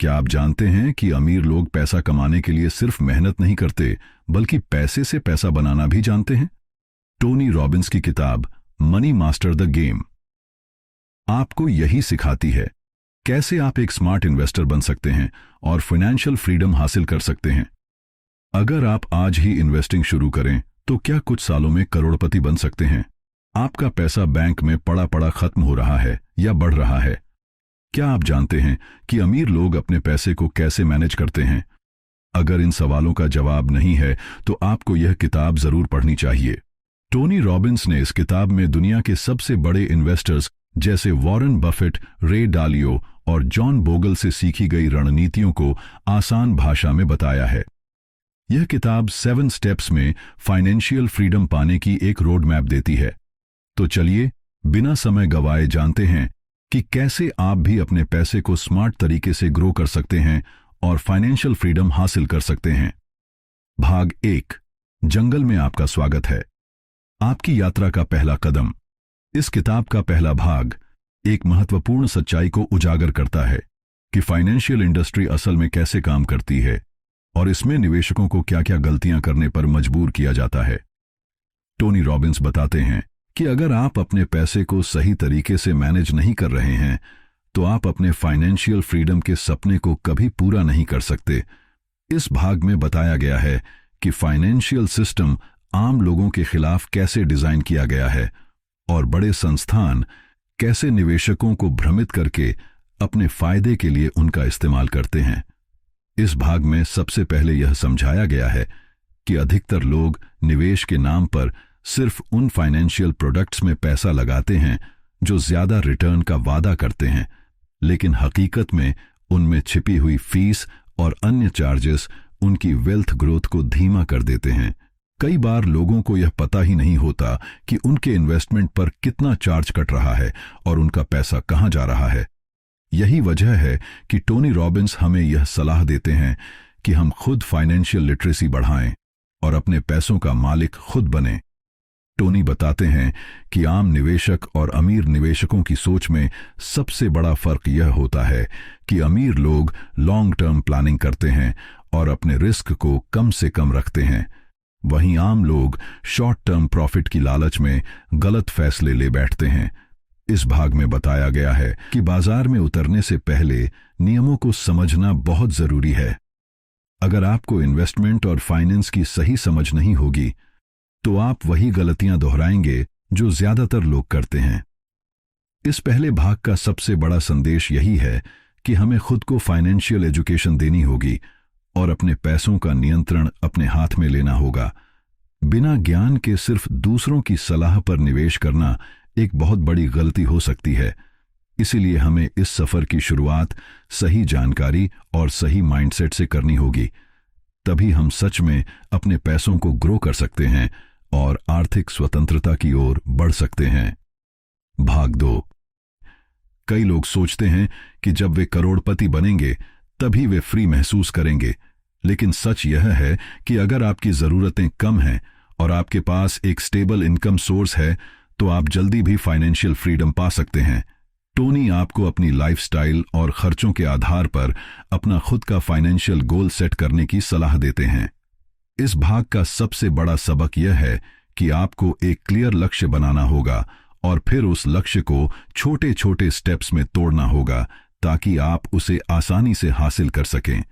क्या आप जानते हैं कि अमीर लोग पैसा कमाने के लिए सिर्फ मेहनत नहीं करते बल्कि पैसे से पैसा बनाना भी जानते हैं? टोनी रॉबिन्स की किताब मनी मास्टर द गेम आपको यही सिखाती है कैसे आप एक स्मार्ट इन्वेस्टर बन सकते हैं और फाइनेंशियल फ्रीडम हासिल कर सकते हैं। अगर आप आज ही इन्वेस्टिंग शुरू करें तो क्या कुछ सालों में करोड़पति बन सकते हैं? आपका पैसा बैंक में पड़ा पड़ा खत्म हो रहा है या बढ़ रहा है? क्या आप जानते हैं कि अमीर लोग अपने पैसे को कैसे मैनेज करते हैं? अगर इन सवालों का जवाब नहीं है तो आपको यह किताब जरूर पढ़नी चाहिए। टोनी रॉबिन्स ने इस किताब में दुनिया के सबसे बड़े इन्वेस्टर्स जैसे वॉरेन बफेट, रे डालियो और जॉन बोगल से सीखी गई रणनीतियों को आसान भाषा में बताया है। यह किताब 7 स्टेप्स में फाइनेंशियल फ्रीडम पाने की एक रोड मैप देती है। तो चलिए बिना समय गवाए जानते हैं कि कैसे आप भी अपने पैसे को स्मार्ट तरीके से ग्रो कर सकते हैं और फाइनेंशियल फ्रीडम हासिल कर सकते हैं। भाग 1, जंगल में आपका स्वागत है। आपकी यात्रा का पहला कदम। इस किताब का पहला भाग एक महत्वपूर्ण सच्चाई को उजागर करता है कि फाइनेंशियल इंडस्ट्री असल में कैसे काम करती है और इसमें निवेशकों को क्या-क्या गलतियां करने पर मजबूर किया जाता है। टोनी रॉबिन्स बताते हैं कि अगर आप अपने पैसे को सही तरीके से मैनेज नहीं कर रहे हैं तो आप अपने फाइनेंशियल फ्रीडम के सपने को कभी पूरा नहीं कर सकते। इस भाग में बताया गया है कि फाइनेंशियल सिस्टम आम लोगों के खिलाफ कैसे डिजाइन किया गया है और बड़े संस्थान कैसे निवेशकों को भ्रमित करके अपने फायदे के लिए उनका इस्तेमाल करते हैं। इस भाग में सबसे पहले यह समझाया गया है कि अधिकतर लोग निवेश के नाम पर सिर्फ उन फाइनेंशियल प्रोडक्ट्स में पैसा लगाते हैं जो ज्यादा रिटर्न का वादा करते हैं, लेकिन हकीकत में उनमें छिपी हुई फीस और अन्य चार्जेस उनकी वेल्थ ग्रोथ को धीमा कर देते हैं। कई बार लोगों को यह पता ही नहीं होता कि उनके इन्वेस्टमेंट पर कितना चार्ज कट रहा है और उनका पैसा कहां जा रहा है। यही वजह है कि टोनी रॉबिन्स हमें यह सलाह देते हैं कि हम खुद फाइनेंशियल लिटरेसी बढ़ाएं और अपने पैसों का मालिक खुद बनें। टोनी बताते हैं कि आम निवेशक और अमीर निवेशकों की सोच में सबसे बड़ा फर्क यह होता है कि अमीर लोग लॉन्ग टर्म प्लानिंग करते हैं और अपने रिस्क को कम से कम रखते हैं, वहीं आम लोग शॉर्ट टर्म प्रॉफिट की लालच में गलत फैसले ले बैठते हैं। इस भाग में बताया गया है कि बाजार में उतरने से पहले नियमों को समझना बहुत जरूरी है। अगर आपको इन्वेस्टमेंट और फाइनेंस की सही समझ नहीं होगी तो आप वही गलतियां दोहराएंगे जो ज्यादातर लोग करते हैं। इस पहले भाग का सबसे बड़ा संदेश यही है कि हमें खुद को फाइनेंशियल एजुकेशन देनी होगी और अपने पैसों का नियंत्रण अपने हाथ में लेना होगा। बिना ज्ञान के सिर्फ दूसरों की सलाह पर निवेश करना एक बहुत बड़ी गलती हो सकती है। इसीलिए हमें इस सफर की शुरुआत सही जानकारी और सही माइंडसेट से करनी होगी। तभी हम सच में अपने पैसों को ग्रो कर सकते हैं और आर्थिक स्वतंत्रता की ओर बढ़ सकते हैं। भाग 2। कई लोग सोचते हैं कि जब वे करोड़पति बनेंगे तभी वे फ्री महसूस करेंगे, लेकिन सच यह है कि अगर आपकी जरूरतें कम हैं और आपके पास एक स्टेबल इनकम सोर्स है तो आप जल्दी भी फाइनेंशियल फ्रीडम पा सकते हैं। टोनी आपको अपनी लाइफस्टाइल और खर्चों के आधार पर अपना खुद का फाइनेंशियल गोल सेट करने की सलाह देते हैं। इस भाग का सबसे बड़ा सबक यह है कि आपको एक क्लियर लक्ष्य बनाना होगा और फिर उस लक्ष्य को छोटे छोटे स्टेप्स में तोड़ना होगा ताकि आप उसे आसानी से हासिल कर सकें।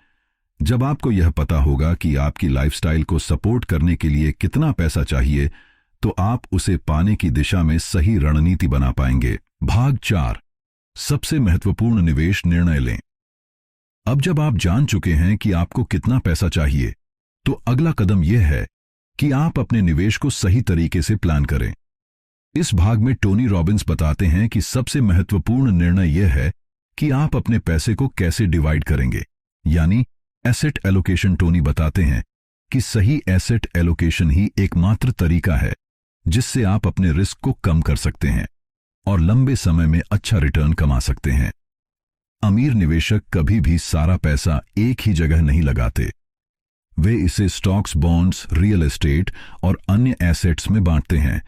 जब आपको यह पता होगा कि आपकी लाइफस्टाइल को सपोर्ट करने के लिए कितना पैसा चाहिए तो आप उसे पाने की दिशा में सही रणनीति बना पाएंगे। भाग 4, सबसे महत्वपूर्ण निवेश निर्णय लें। अब जब आप जान चुके हैं कि आपको कितना पैसा चाहिए तो अगला कदम यह है कि आप अपने निवेश को सही तरीके से प्लान करें। इस भाग में टोनी रॉबिन्स बताते हैं कि सबसे महत्वपूर्ण निर्णय यह है कि आप अपने पैसे को कैसे डिवाइड करेंगे, यानी एसेट एलोकेशन। टोनी बताते हैं कि सही एसेट एलोकेशन ही एकमात्र तरीका है जिससे आप अपने रिस्क को कम कर सकते हैं और लंबे समय में अच्छा रिटर्न कमा सकते हैं। अमीर निवेशक कभी भी सारा पैसा एक ही जगह नहीं लगाते। वे इसे स्टॉक्स, बॉन्ड्स, रियल एस्टेट और अन्य एसेट्स में बांटते हैं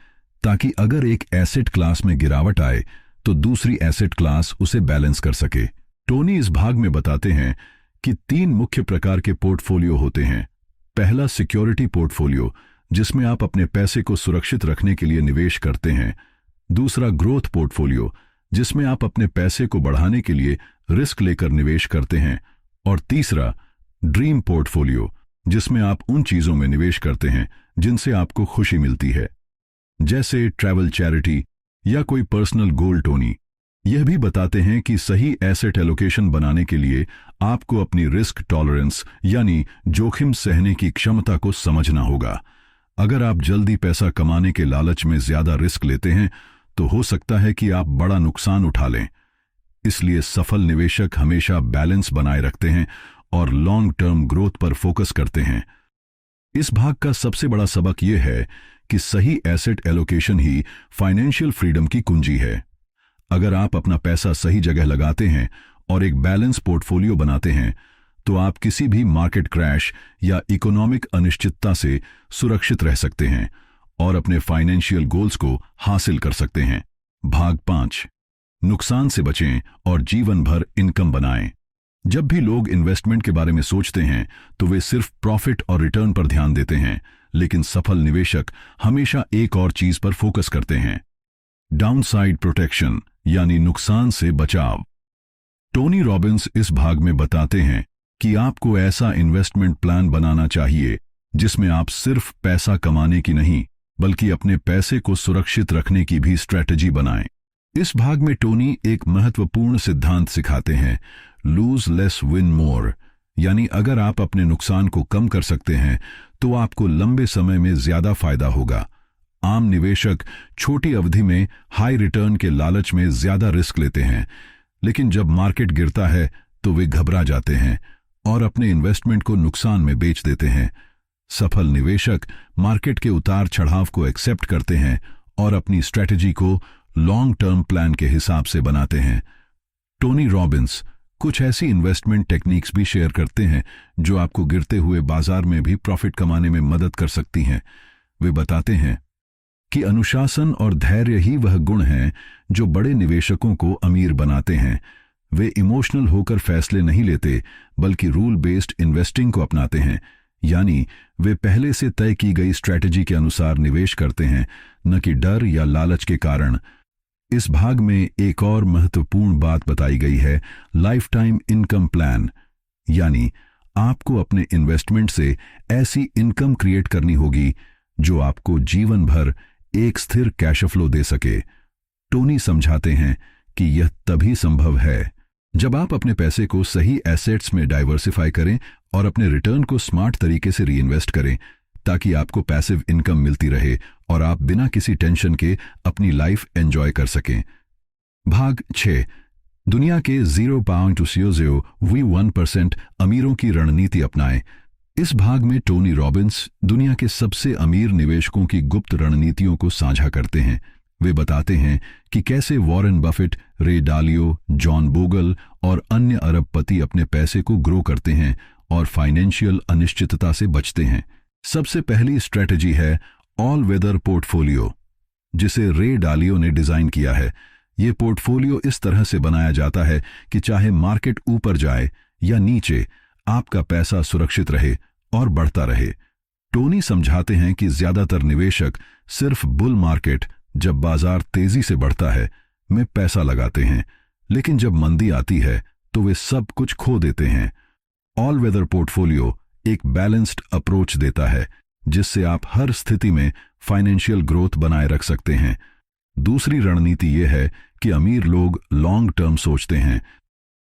ताकि अगर एक एसेट क्लास में गिरावट आए तो दूसरी एसेट क्लास उसे बैलेंस कर सके। टोनी इस भाग में बताते हैं कि 3 मुख्य प्रकार के पोर्टफोलियो होते हैं। पहला सिक्योरिटी पोर्टफोलियो, जिसमें आप अपने पैसे को सुरक्षित रखने के लिए निवेश करते हैं। दूसरा ग्रोथ पोर्टफोलियो, जिसमें आप अपने पैसे को बढ़ाने के लिए रिस्क लेकर निवेश करते हैं। और तीसरा ड्रीम पोर्टफोलियो, जिसमें आप उन चीजों में निवेश करते हैं जिनसे आपको खुशी मिलती है, जैसे ट्रैवल, चैरिटी या कोई पर्सनल गोल। टोनी यह भी बताते हैं कि सही एसेट एलोकेशन बनाने के लिए आपको अपनी रिस्क टॉलरेंस यानी जोखिम सहने की क्षमता को समझना होगा। अगर आप जल्दी पैसा कमाने के लालच में ज्यादा रिस्क लेते हैं तो हो सकता है कि आप बड़ा नुकसान उठा लें। इसलिए सफल निवेशक हमेशा बैलेंस बनाए रखते हैं और लॉन्ग टर्म ग्रोथ पर फोकस करते हैं। इस भाग का सबसे बड़ा सबक यह है कि सही एसेट एलोकेशन ही फाइनेंशियल फ्रीडम की कुंजी है। अगर आप अपना पैसा सही जगह लगाते हैं और एक बैलेंस पोर्टफोलियो बनाते हैं तो आप किसी भी मार्केट क्रैश या इकोनॉमिक अनिश्चितता से सुरक्षित रह सकते हैं और अपने फाइनेंशियल गोल्स को हासिल कर सकते हैं। भाग 5, नुकसान से बचें और जीवन भर इनकम बनाएं। जब भी लोग इन्वेस्टमेंट के बारे में सोचते हैं तो वे सिर्फ प्रॉफिट और रिटर्न पर ध्यान देते हैं, लेकिन सफल निवेशक हमेशा एक और चीज पर फोकस करते हैं, डाउनसाइड प्रोटेक्शन यानी नुकसान से बचाव। टोनी रॉबिन्स इस भाग में बताते हैं कि आपको ऐसा इन्वेस्टमेंट प्लान बनाना चाहिए जिसमें आप सिर्फ पैसा कमाने की नहीं बल्कि अपने पैसे को सुरक्षित रखने की भी स्ट्रेटजी बनाएं। इस भाग में टोनी एक महत्वपूर्ण सिद्धांत सिखाते हैं, लूज लेस विन मोर, यानी अगर आप अपने नुकसान को कम कर सकते हैं तो आपको लंबे समय में ज्यादा फायदा होगा। आम निवेशक छोटी अवधि में हाई रिटर्न के लालच में ज्यादा रिस्क लेते हैं, लेकिन जब मार्केट गिरता है तो वे घबरा जाते हैं और अपने इन्वेस्टमेंट को नुकसान में बेच देते हैं। सफल निवेशक मार्केट के उतार चढ़ाव को एक्सेप्ट करते हैं और अपनी स्ट्रेटजी को लॉन्ग टर्म प्लान के हिसाब से बनाते हैं। टोनी रॉबिन्स कुछ ऐसी इन्वेस्टमेंट टेक्निक्स भी शेयर करते हैं जो आपको गिरते हुए बाजार में भी प्रॉफिट कमाने में मदद कर सकती हैं। वे बताते हैं कि अनुशासन और धैर्य ही वह गुण हैं जो बड़े निवेशकों को अमीर बनाते हैं। वे इमोशनल होकर फैसले नहीं लेते बल्कि रूल बेस्ड इन्वेस्टिंग को अपनाते हैं, यानी वे पहले से तय की गई स्ट्रैटेजी के अनुसार निवेश करते हैं, न कि डर या लालच के कारण। इस भाग में एक और महत्वपूर्ण बात बताई गई है, लाइफ टाइम इनकम प्लान, यानी आपको अपने इन्वेस्टमेंट से ऐसी इनकम क्रिएट करनी होगी जो आपको जीवन भर एक स्थिर कैश फ्लो दे सके। टोनी समझाते हैं कि यह तभी संभव है जब आप अपने पैसे को सही एसेट्स में डाइवर्सिफाई करें और अपने रिटर्न को स्मार्ट तरीके से रीइन्वेस्ट करें, ताकि आपको पैसिव इनकम मिलती रहे और आप बिना किसी टेंशन के अपनी लाइफ एंजॉय कर सकें। भाग 6, दुनिया के 0.001% अमीरों की रणनीति अपनाएं। इस भाग में टोनी रॉबिन्स दुनिया के सबसे अमीर निवेशकों की गुप्त रणनीतियों को साझा करते हैं। वे बताते हैं कि कैसे वॉरेन बफेट, रे डालियो, जॉन बोगल और अन्य अरबपति अपने पैसे को ग्रो करते हैं और फाइनेंशियल अनिश्चितता से बचते हैं। सबसे पहली स्ट्रेटजी है ऑल वेदर पोर्टफोलियो, जिसे रे डालियो ने डिजाइन किया है। यह पोर्टफोलियो इस तरह से बनाया जाता है कि चाहे मार्केट ऊपर जाए या नीचे, आपका पैसा सुरक्षित रहे और बढ़ता रहे। टोनी समझाते हैं कि ज्यादातर निवेशक सिर्फ बुल मार्केट, जब बाजार तेजी से बढ़ता है, में पैसा लगाते हैं, लेकिन जब मंदी आती है तो वे सब कुछ खो देते हैं। ऑल वेदर पोर्टफोलियो एक बैलेंस्ड अप्रोच देता है जिससे आप हर स्थिति में फाइनेंशियल ग्रोथ बनाए रख सकते हैं। दूसरी रणनीति यह है कि अमीर लोग लॉन्ग टर्म सोचते हैं।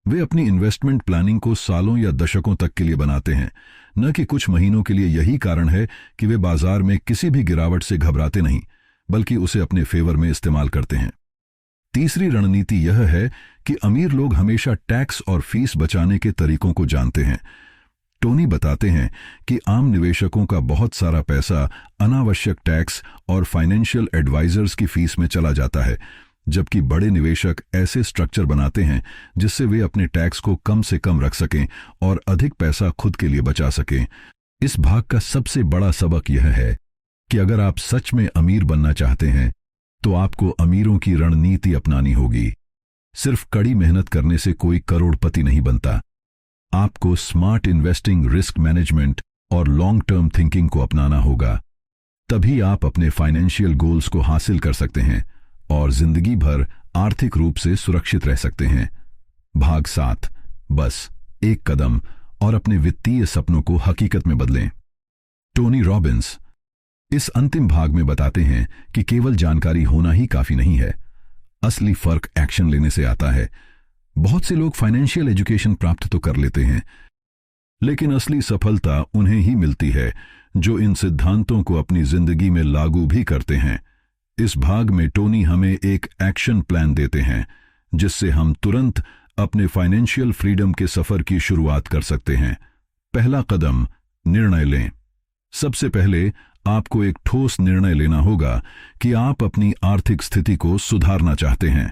वे अपनी इन्वेस्टमेंट प्लानिंग को सालों या दशकों तक के लिए बनाते हैं, न कि कुछ महीनों के लिए। यही कारण है कि वे बाजार में किसी भी गिरावट से घबराते नहीं, बल्कि उसे अपने फेवर में इस्तेमाल करते हैं। तीसरी रणनीति यह है कि अमीर लोग हमेशा टैक्स और फीस बचाने के तरीकों को जानते हैं। टोनी बताते हैं कि आम निवेशकों का बहुत सारा पैसा अनावश्यक टैक्स और फाइनेंशियल एडवाइजर्स की फीस में चला जाता है, जबकि बड़े निवेशक ऐसे स्ट्रक्चर बनाते हैं जिससे वे अपने टैक्स को कम से कम रख सकें और अधिक पैसा खुद के लिए बचा सकें। इस भाग का सबसे बड़ा सबक यह है कि अगर आप सच में अमीर बनना चाहते हैं तो आपको अमीरों की रणनीति अपनानी होगी। सिर्फ कड़ी मेहनत करने से कोई करोड़पति नहीं बनता। आपको स्मार्ट इन्वेस्टिंग, रिस्क मैनेजमेंट और लॉन्ग टर्म थिंकिंग को अपनाना होगा। तभी आप अपने फाइनेंशियल गोल्स को हासिल कर सकते हैं और जिंदगी भर आर्थिक रूप से सुरक्षित रह सकते हैं। भाग 7, बस एक कदम और अपने वित्तीय सपनों को हकीकत में बदलें। टोनी रॉबिन्स इस अंतिम भाग में बताते हैं कि केवल जानकारी होना ही काफी नहीं है, असली फर्क एक्शन लेने से आता है। बहुत से लोग फाइनेंशियल एजुकेशन प्राप्त तो कर लेते हैं, लेकिन असली सफलता उन्हें ही मिलती है जो इन सिद्धांतों को अपनी जिंदगी में लागू भी करते हैं। इस भाग में टोनी हमें एक एक्शन प्लान देते हैं जिससे हम तुरंत अपने फाइनेंशियल फ्रीडम के सफर की शुरुआत कर सकते हैं। पहला कदम, निर्णय लें। सबसे पहले आपको एक ठोस निर्णय लेना होगा कि आप अपनी आर्थिक स्थिति को सुधारना चाहते हैं।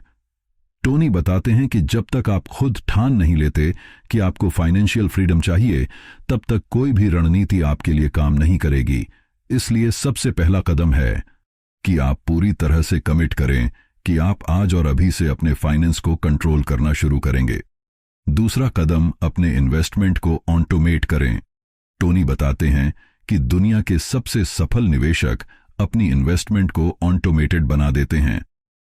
टोनी बताते हैं कि जब तक आप खुद ठान नहीं लेते कि आपको फाइनेंशियल फ्रीडम चाहिए, तब तक कोई भी रणनीति आपके लिए काम नहीं करेगी। इसलिए सबसे पहला कदम है कि आप पूरी तरह से कमिट करें कि आप आज और अभी से अपने फाइनेंस को कंट्रोल करना शुरू करेंगे। दूसरा कदम, अपने इन्वेस्टमेंट को ऑटोमेट करें। टोनी बताते हैं कि दुनिया के सबसे सफल निवेशक अपनी इन्वेस्टमेंट को ऑटोमेटेड बना देते हैं,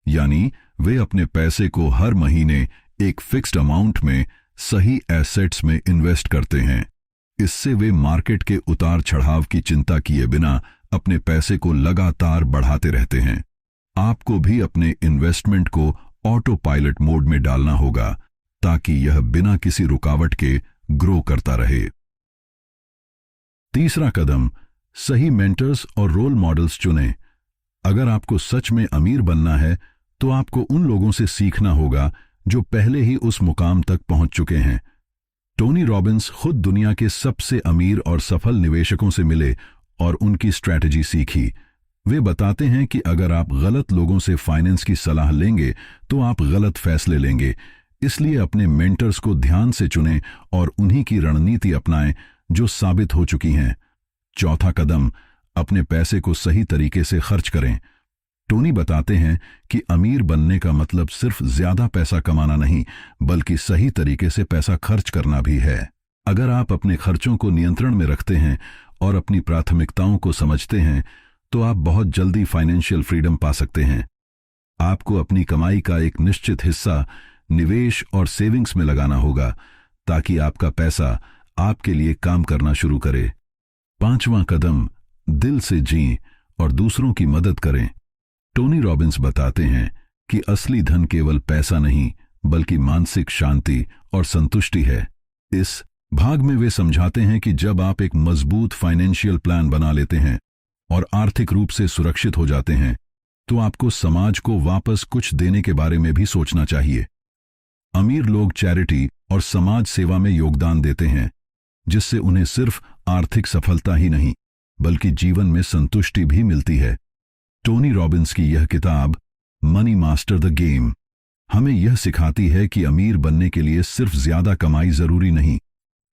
यानी वे अपने पैसे को हर महीने एक फिक्स्ड अमाउंट में सही एसेट्स में इन्वेस्ट करते हैं। इससे वे मार्केट के उतार चढ़ाव की चिंता किए बिना अपने पैसे को लगातार बढ़ाते रहते हैं। आपको भी अपने इन्वेस्टमेंट को ऑटो पायलट मोड में डालना होगा ताकि यह बिना किसी रुकावट के ग्रो करता रहे। तीसरा कदम, सही मेंटर्स और रोल मॉडल्स चुनें। अगर आपको सच में अमीर बनना है तो आपको उन लोगों से सीखना होगा जो पहले ही उस मुकाम तक पहुंच चुके हैं। टोनी रॉबिन्स खुद दुनिया के सबसे अमीर और सफल निवेशकों से मिले और उनकी स्ट्रैटेजी सीखी। वे बताते हैं कि अगर आप गलत लोगों से फाइनेंस की सलाह लेंगे तो आप गलत फैसले लेंगे। इसलिए अपने मेंटर्स को ध्यान से चुनें और उन्हीं की रणनीति अपनाएं जो साबित हो चुकी हैं। चौथा कदम, अपने पैसे को सही तरीके से खर्च करें। टोनी बताते हैं कि अमीर बनने का मतलब सिर्फ ज्यादा पैसा कमाना नहीं, बल्कि सही तरीके से पैसा खर्च करना भी है। अगर आप अपने खर्चों को नियंत्रण में रखते हैं और अपनी प्राथमिकताओं को समझते हैं तो आप बहुत जल्दी फाइनेंशियल फ्रीडम पा सकते हैं। आपको अपनी कमाई का एक निश्चित हिस्सा निवेश और सेविंग्स में लगाना होगा ताकि आपका पैसा आपके लिए काम करना शुरू करे। पांचवां कदम, दिल से जिएं और दूसरों की मदद करें। टोनी रॉबिन्स बताते हैं कि असली धन केवल पैसा नहीं बल्कि मानसिक शांति और संतुष्टि है। इस भाग में वे समझाते हैं कि जब आप एक मजबूत फाइनेंशियल प्लान बना लेते हैं और आर्थिक रूप से सुरक्षित हो जाते हैं तो आपको समाज को वापस कुछ देने के बारे में भी सोचना चाहिए। अमीर लोग चैरिटी और समाज सेवा में योगदान देते हैं जिससे उन्हें सिर्फ आर्थिक सफलता ही नहीं बल्कि जीवन में संतुष्टि भी मिलती है। टोनी रॉबिन्स की यह किताब मनी मास्टर द गेम हमें यह सिखाती है कि अमीर बनने के लिए सिर्फ ज्यादा कमाई जरूरी नहीं,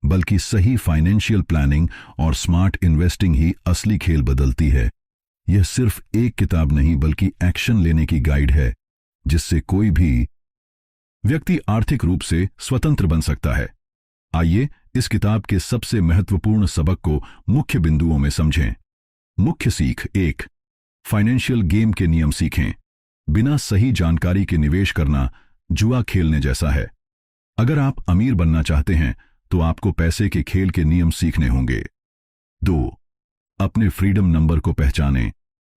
बल्कि सही फाइनेंशियल प्लानिंग और स्मार्ट इन्वेस्टिंग ही असली खेल बदलती है। यह सिर्फ एक किताब नहीं बल्कि एक्शन लेने की गाइड है जिससे कोई भी व्यक्ति आर्थिक रूप से स्वतंत्र बन सकता है। आइए इस किताब के सबसे महत्वपूर्ण सबक को मुख्य बिंदुओं में समझें। मुख्य सीख 1, फाइनेंशियल गेम के नियम सीखें। बिना सही जानकारी के निवेश करना जुआ खेलने जैसा है। अगर आप अमीर बनना चाहते हैं तो आपको पैसे के खेल के नियम सीखने होंगे। 2, अपने फ्रीडम नंबर को पहचानें।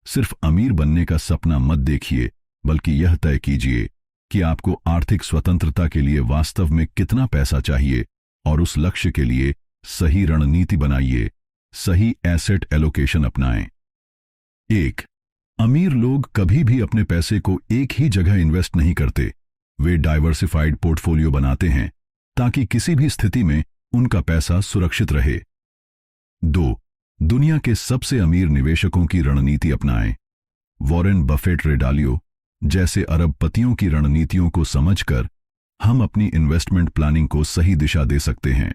सिर्फ अमीर बनने का सपना मत देखिए बल्कि यह तय कीजिए कि आपको आर्थिक स्वतंत्रता के लिए वास्तव में कितना पैसा चाहिए और उस लक्ष्य के लिए सही रणनीति बनाइए। सही एसेट एलोकेशन अपनाएं। 1, अमीर लोग कभी भी अपने पैसे को एक ही जगह इन्वेस्ट नहीं करते। वे डाइवर्सिफाइड पोर्टफोलियो बनाते हैं ताकि किसी भी स्थिति में उनका पैसा सुरक्षित रहे। 2, दुनिया के सबसे अमीर निवेशकों की रणनीति अपनाएं। वॉरेन बफेट, रे डालियो जैसे अरबपतियों की रणनीतियों को समझकर हम अपनी इन्वेस्टमेंट प्लानिंग को सही दिशा दे सकते हैं।